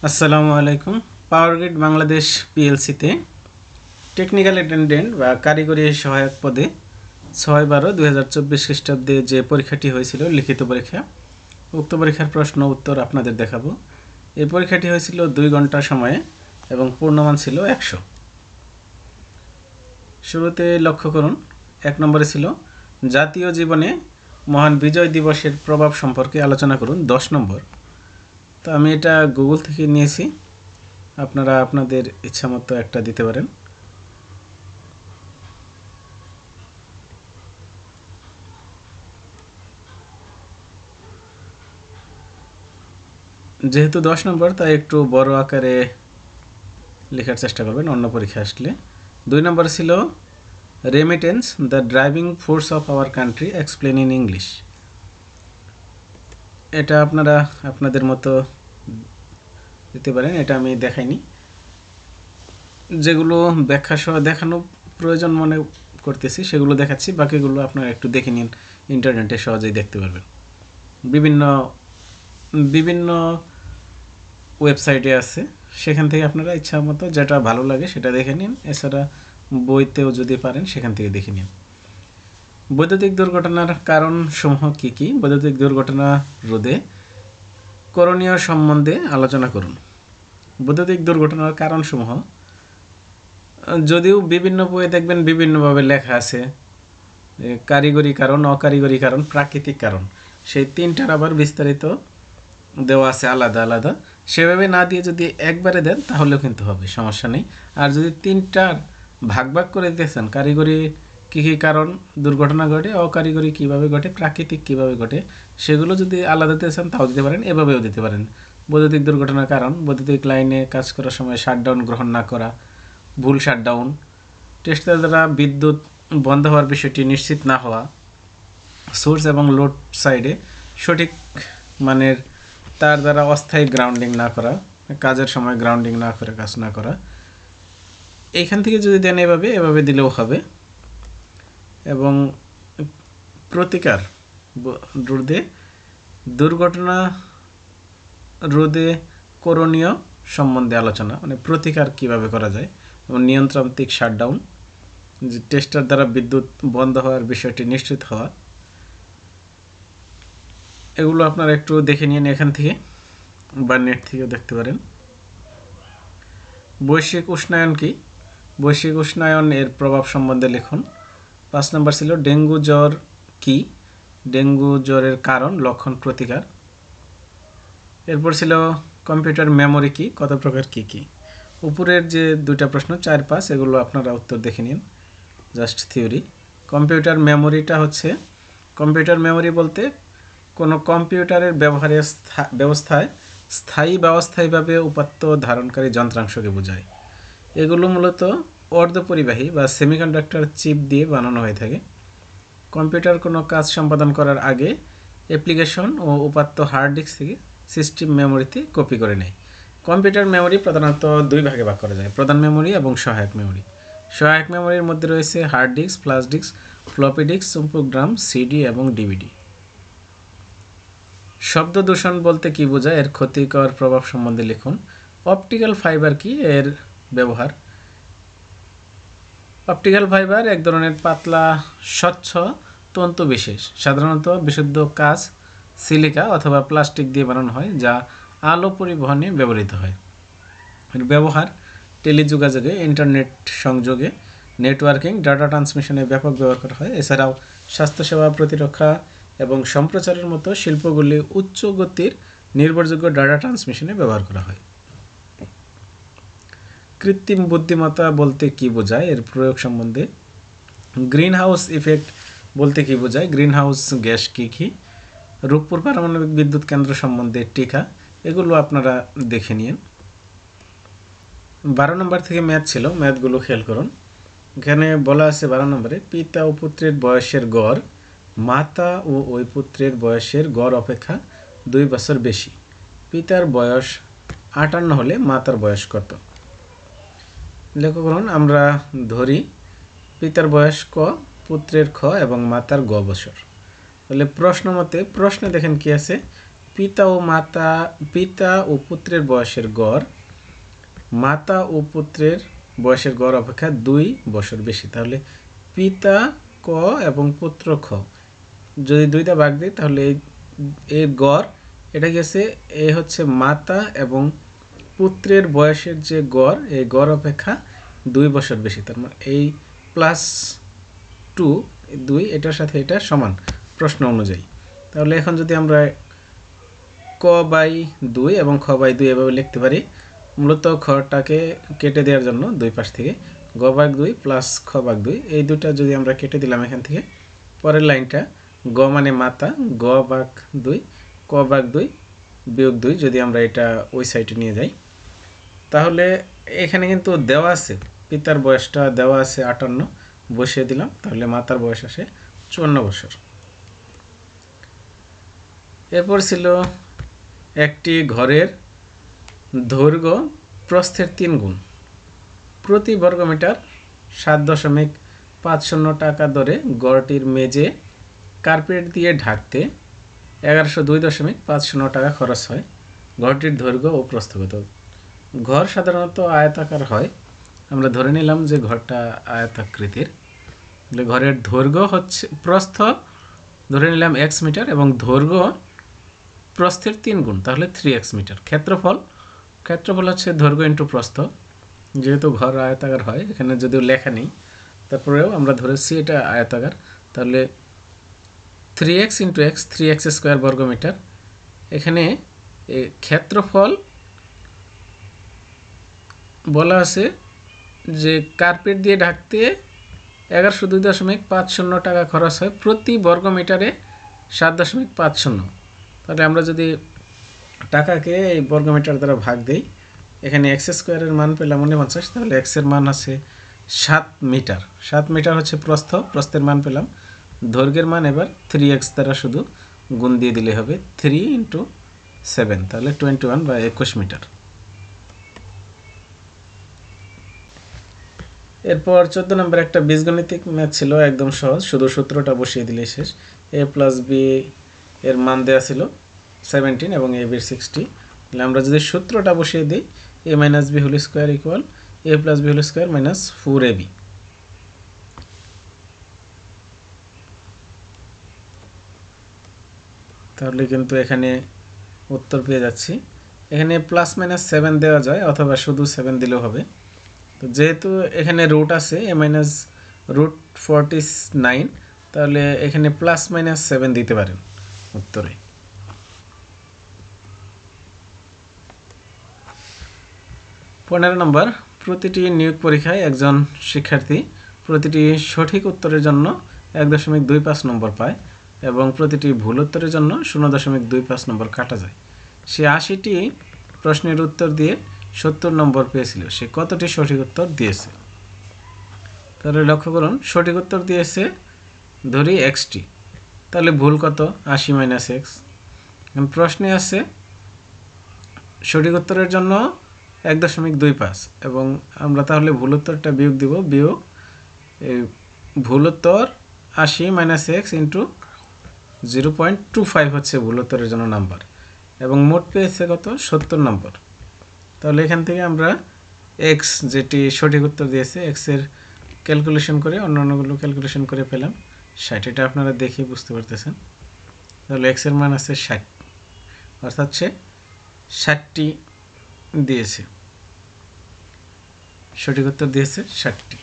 আসসালামু আলাইকুম। Power grid Bangladesh পিএলসিতে technical attendant বা কারিগরি সহায়ক পদে 6/12/2024 খ্রিস্টাব্দে যে পরীক্ষাটি হয়েছিল লিখিত পরীক্ষা, উক্ত পরীক্ষার প্রশ্ন উত্তর আপনাদের দেখাবো। এই পরীক্ষাটি হয়েছিল 2 ঘন্টা সময়ে এবং পূর্ণমান ছিল 100। শুরুতে লক্ষ্য করুন, 1 নম্বরে ছিল জাতীয় জীবনে মহান বিজয় দিবসের প্রভাব সম্পর্কে আলোচনা করুন। 10 নম্বর। তো আমি এটা গুগল থেকে নিয়েছি, আপনারা আপনাদের ইচ্ছামতো একটা দিতে পারেন। যেহেতু 10 নম্বর তাই একটু বড় আকারে লেখার চেষ্টা করবেন অন্য পরীক্ষা আসলে। 2 নম্বর ছিল remittance the driving force of our country explain in English. এটা আপনারা আপনাদের মতো দিতে পারেন, এটা আমি দেখাইনি। যেগুলো ব্যাখ্যা সহ দেখানো প্রয়োজন মনে করতেছি সেগুলো দেখাচ্ছি, বাকিগুলো আপনারা একটু দেখে নিন, ইন্টারনেটে সহজেই দেখতে পারবেন। বিভিন্ন বিভিন্ন ওয়েবসাইটে আছে, সেখান থেকে আপনারা ইচ্ছা মতো যেটা ভালো লাগে সেটা দেখে নিন। এছাড়া বইতেও যদি পারেন সেখান থেকে দেখে নিন। বৈদ্যুতিক দুর্ঘটনার কারণসমূহ কী কী? বৈদ্যুতিক দুর্ঘটনা রোধে করণীয় সম্বন্ধে আলোচনা করুন। বৈদ্যুতিক দুর্ঘটনার কারণসমূহ যদিও বিভিন্ন বইয়ে দেখবেন বিভিন্নভাবে লেখা আছে, কারিগরি কারণ, অকারিগরি কারণ, প্রাকৃতিক কারণ, সেই তিনটার আবার বিস্তারিত দেওয়া আছে আলাদা আলাদা। সেভাবে না দিয়ে যদি একবারে দেন তাহলেও কিন্তু হবে, সমস্যা নেই। আর যদি তিনটার ভাগ ভাগ করে দিতেছেন, কারিগরি কী কী কারণ দুর্ঘটনা ঘটে, অকারিগরি কীভাবে ঘটে, প্রাকৃতিক কীভাবে ঘটে, সেগুলো যদি আলাদা দিতেছেন তাও দিতে পারেন, এভাবেও দিতে পারেন। বৈদ্যুতিক দুর্ঘটনার কারণ: বৈদ্যুতিক লাইনে কাজ করার সময় শাটডাউন গ্রহণ না করা, ভুল শাটডাউন, টেস্টার দ্বারা বিদ্যুৎ বন্ধ হওয়ার বিষয়টি নিশ্চিত না হওয়া, সোর্স এবং লোড সাইডে সঠিক মানের তার দ্বারা অস্থায়ী গ্রাউন্ডিং না করা, কাজের সময় গ্রাউন্ডিং না করে কাজ না করা। এইখান থেকে যদি দেন এভাবে দিলেও হবে। এবং প্রতিকার রোধে, দুর্ঘটনা রোধে করণীয় সম্বন্ধে আলোচনা, মানে প্রতিকার কিভাবে করা যায়, এবং নিয়ন্ত্রণাত্মক শাটডাউন, যে টেস্টার দ্বারা বিদ্যুৎ বন্ধ হওয়ার বিষয়টি নিশ্চিত হওয়া। এগুলো আপনারা একটু দেখে নিন এখান থেকে বা নেট থেকেও দেখতে পারেন। বৈশ্বিক উষ্ণায়ন কি? বৈশ্বিক উষ্ণায়ন এর প্রভাব সম্বন্ধে লিখুন। 5 নম্বর ছিল ডেঙ্গু জ্বর কি? ডেঙ্গু জ্বরের কারণ, লক্ষণ, প্রতিকার। এরপর ছিল কম্পিউটার মেমোরি কি? কত প্রকার, কি কি? উপরের যে দুইটা প্রশ্ন 4, 5 এগুলো আপনারা উত্তর দেখে নিন, জাস্ট থিওরি। কম্পিউটার মেমোরিটা হচ্ছে, কম্পিউটার মেমোরি বলতে কোনো কম্পিউটারের ব্যবস্থায় স্থায়ী বা অস্থায়ীভাবে উপাত্ত ধারণকারী যন্ত্রাংশকে বোঝায়। এগুলো মূলত অর্ধপরিবাহী বা সেমিকন্ডাক্টর চিপ দিয়ে বানানো হয়ে থাকে। কম্পিউটার কোনো কাজ সম্পাদন করার আগে অ্যাপ্লিকেশন ও উপাত্ত হার্ড ডিস্ক থেকে সিস্টেম মেমোরিতে কপি করে নেয়। কম্পিউটার মেমোরি প্রধানত 2 ভাগে ভাগ করা যায়: প্রধান মেমোরি এবং সহায়ক মেমোরি। সহায়ক মেমোরির মধ্যে রয়েছে hard disk, flash disk, floppy disk, চুম্বক ড্রাম, সিডি এবং ডিভিডি। শব্দ দূষণ বলতে কি বোঝায়? এর ক্ষতিকর প্রভাব সম্বন্ধে লিখুন। অপটিক্যাল ফাইবার কি? এর ব্যবহার। অপটিক্যাল ফাইবার এক ধরনের পাতলা স্বচ্ছ তন্তু বিশেষ, সাধারণত বিশুদ্ধ কাঁচ, সিলিকা অথবা প্লাস্টিক দিয়ে বানানো হয়, যা আলো পরিবহনে ব্যবহৃত হয়। এর ব্যবহার টেলিযোগাযোগে, ইন্টারনেট সংযোগে, নেটওয়ার্কিং, ডাটা ট্রান্সমিশনে ব্যাপক ব্যবহার করা হয়। এছাড়াও স্বাস্থ্যসেবা, প্রতিরক্ষা এবং সম্প্রচারের মতো শিল্পগুলি উচ্চ গতির নির্ভরযোগ্য ডাটা ট্রান্সমিশনে ব্যবহার করা হয়। কৃত্রিম বুদ্ধিমত্তা বলতে কি বোঝায়? এর প্রয়োগ সম্বন্ধে। গ্রিন হাউস ইফেক্ট বলতে কি বোঝায়? গ্রিন হাউস গ্যাস কী কী? রূপপুর পারমাণবিক বিদ্যুৎ কেন্দ্র সম্বন্ধে টিকা। এগুলো আপনারা দেখে নিন। 12 নম্বর থেকে ম্যাথ ছিল, ম্যাথগুলো খেয়াল করুন। এখানে বলা আছে 12 নম্বরে, পিতা ও পুত্রের বয়সের গড় মাতা ও ওই পুত্রের বয়সের গড় অপেক্ষা 2 বছর বেশি। পিতার বয়স 58 হলে মাতার বয়স কত? লক্ষ্য করুন, আমরা ধরি পিতার বয়স ক, পুত্রের খ এবং মাতার গ বছর। তাহলে প্রশ্ন মতে, প্রশ্নে দেখেন কি আছে, পিতা ও পুত্রের বয়সের গড় মাতা ও পুত্রের বয়সের গড় অপেক্ষা 2 বছর বেশি। তাহলে পিতা ক এবং পুত্র খ যদি 2টা ভাগ দিই তাহলে এর গড় এটা গেছে এ হচ্ছে মাতা এবং পুত্রের বয়সের যে গড় এই গড় অপেক্ষা 2 বছর বেশি। তার মানে এই +2 2 এটার সাথে এটা সমান প্রশ্ন অনুযায়ী। তাহলে এখন যদি আমরা ক/2 এবং খ/2 এভাবে লিখতে পারি, মূলত খটাকে কেটে দেওয়ার জন্য দুই পাশ থেকে গ/2 প্লাস খ/2 এই দুটা যদি আমরা কেটে দিলাম এখান থেকে, পরের লাইনটা গ মানে মাতা গ/2 ক/2 বিয়োগ 2 যদি আমরা এটা ওই সাইডে নিয়ে যাই, তাহলে এখানে কিন্তু দেওয়া আছে পিতার বয়সটা দেওয়া আছে 58 বসিয়ে দিলাম, তাহলে মাতার বয়স আসে 54 বছর। এরপর ছিল একটি ঘরের দৈর্ঘ্য প্রস্থের 3 গুণ, প্রতি বর্গমিটার 7.50 টাকা দরে গড়টির মেঝে কার্পেট দিয়ে ঢাকতে 1102.50 টাকা খরচ হয়। ঘরটির দৈর্ঘ্য ও প্রস্থ কত? ঘর সাধারণত আয়তাকার হয়, আমরা ধরে নিলাম যে ঘরটা আয়তাকৃতির। ঘরের দৈর্ঘ্য হচ্ছে প্রস্থ ধরে নিলাম x মিটার এবং দৈর্ঘ্য প্রস্থের 3 গুণ, তাহলে 3x মিটার। ক্ষেত্রফল হচ্ছে দৈর্ঘ্য ইন্টু প্রস্থ, যেহেতু ঘর আয়তাকার হয় এখানে যদিও লেখা নেই তারপরেও আমরা ধরেছি এটা আয়তাকার, তাহলে 3x into x 3x square বর্গমিটার। এখানে ক্ষেত্রফল বলা আছে যে কার্পেট দিয়ে ঢাকতে 1102.50 টাকা খরচ হয়, প্রতি বর্গমিটারে 7.50। তাহলে আমরা যদি টাকাকে এই বর্গমিটার দ্বারা ভাগ দেই, এখানে x স্কোয়ারের মান পেলাম 49, তাহলে x এর মান আছে 7 মিটার। 7 মিটার হচ্ছে প্রস্থের মান পেলাম। দৈর্ঘ্যের মান এবার 3x দ্বারা শুধু গুণ দিয়ে দিলে হবে 3 ইন্টু 7, তাহলে 21 মিটার। এরপর 14 নম্বর একটা বীজগণিতিক ম্যাথ ছিল, একদম সহজ, শুধু সূত্রটা বসিয়ে দিলে শেষ। a প্লাস বি এর মান দেওয়া ছিল 17 এবং a বির 60। তাহলে আমরা যদি সূত্রটা বসিয়ে দিই a minus B whole square equal a plus B whole square minus 4ab, তাহলে কিন্তু এখানে উত্তর পেয়ে যাচ্ছি। এখানে প্লাস মাইনাস 7 দেওয়া যায় অথবা শুধু 7 দিলেও হবে। তো যেহেতু এখানে রুট আছে a মাইনাস √49, তাহলে এখানে প্লাস মাইনাস 7 দিতে পারেন উত্তরে। পনেরো নম্বর, প্রতিটি নিয়োগ পরীক্ষায় একজন শিক্ষার্থী প্রতিটি সঠিক উত্তরের জন্য 1.25 নম্বর পায় এবং প্রতিটি ভুল উত্তরের জন্য 0.25 নম্বর কাটা যায়। সে 80টি প্রশ্নের উত্তর দিয়ে 70 নম্বর পেয়েছিল, সে কতটি সঠিক উত্তর দিয়েছে? তাহলে লক্ষ্য করুন, সঠিক উত্তর দিয়েছে ধরি xটি, তাহলে ভুল কত? 80 মাইনাস x। প্রশ্নে আছে সঠিক উত্তরের জন্য 1.25 এবং আমরা তাহলে ভুল উত্তরটা বিয়োগ দিব, বিয়োগ ভুল উত্তর 80 মাইনাস x ইন্টু 0.25 হচ্ছে ভুল উত্তরের জন্য নাম্বার, এবং মোট পেয়েছে কত? 70 নম্বর। তাহলে এখান থেকে আমরা x যেটি সঠিক উত্তর দিয়েছে x এর ক্যালকুলেশন করে অন্যান্যগুলো ক্যালকুলেশন করে পেলাম 60। এটা আপনারা দেখে বুঝতে পারতেছেন। তাহলে x এর মান আছে 60, অর্থাৎ সে 60টি দিয়েছে, সঠিক উত্তর দিয়েছে 60টি।